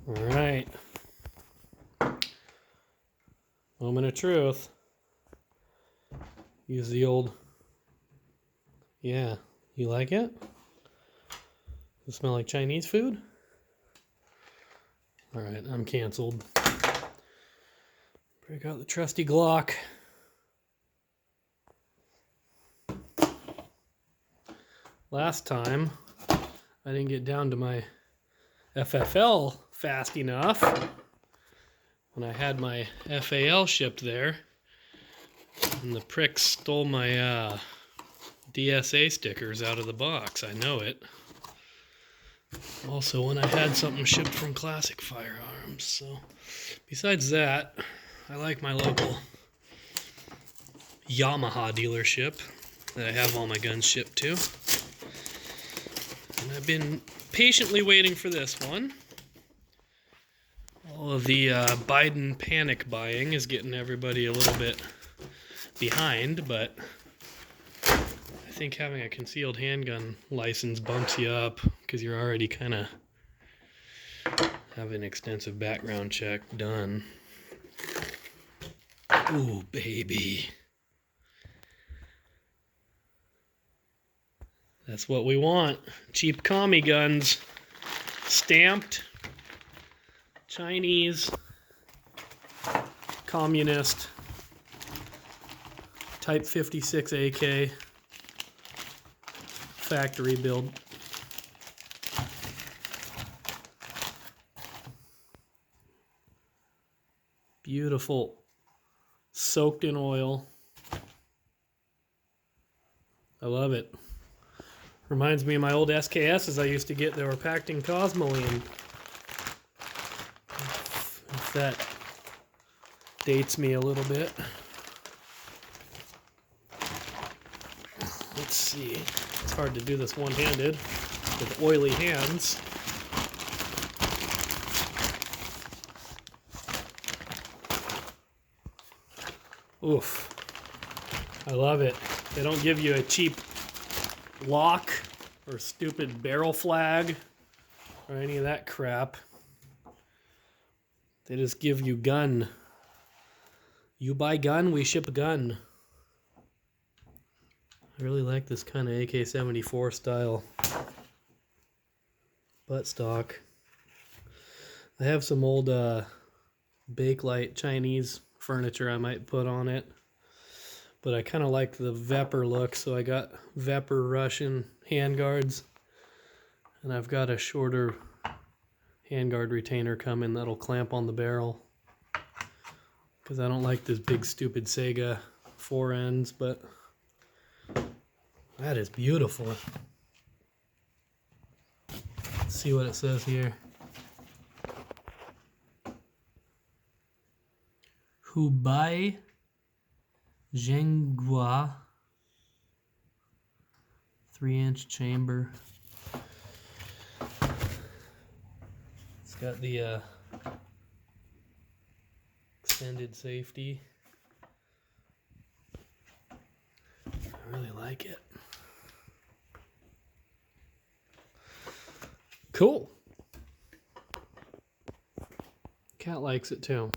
All right. Moment of truth. Use the old. Yeah, you like it? Does it smell like Chinese food? All right, I'm canceled. Break out the trusty Glock. Last time, I didn't get down to my FFL fast enough. When I had my FAL shipped there, and the pricks stole my DSA stickers out of the box. I know it. Also, when I had something shipped from Classic Firearms. So, besides that, I like my local Yamaha dealership that I have all my guns shipped to. And I've been patiently waiting for this one. All of the Biden panic buying is getting everybody a little bit behind, but I think having a concealed handgun license bumps you up because you're already kind of have an extensive background check done. Ooh, baby. That's what we want. Cheap commie guns. Stamped. Chinese. Communist. Type 56 AK. Factory build. Beautiful. Soaked in oil. I love it. Reminds me of my old SKSs I used to get that were packed in Cosmoline. If that dates me a little bit. Let's see. It's hard to do this one-handed with oily hands. Oof. I love it. They don't give you a cheap lock or stupid barrel flag or any of that crap. They just give you gun. You buy gun, we ship a gun. I really like this kind of AK-74 style buttstock. I have some old Bakelite Chinese furniture I might put on it, but I kind of like the Vepr look, so I got Vepr Russian handguards, and I've got a shorter handguard retainer coming that'll clamp on the barrel because I don't like this big stupid Sega fore ends, but that is beautiful. Let's see what it says here. Hubei Zhenghua 3-inch chamber. It's got the extended safety. I really like it. Cool. Cat likes it too.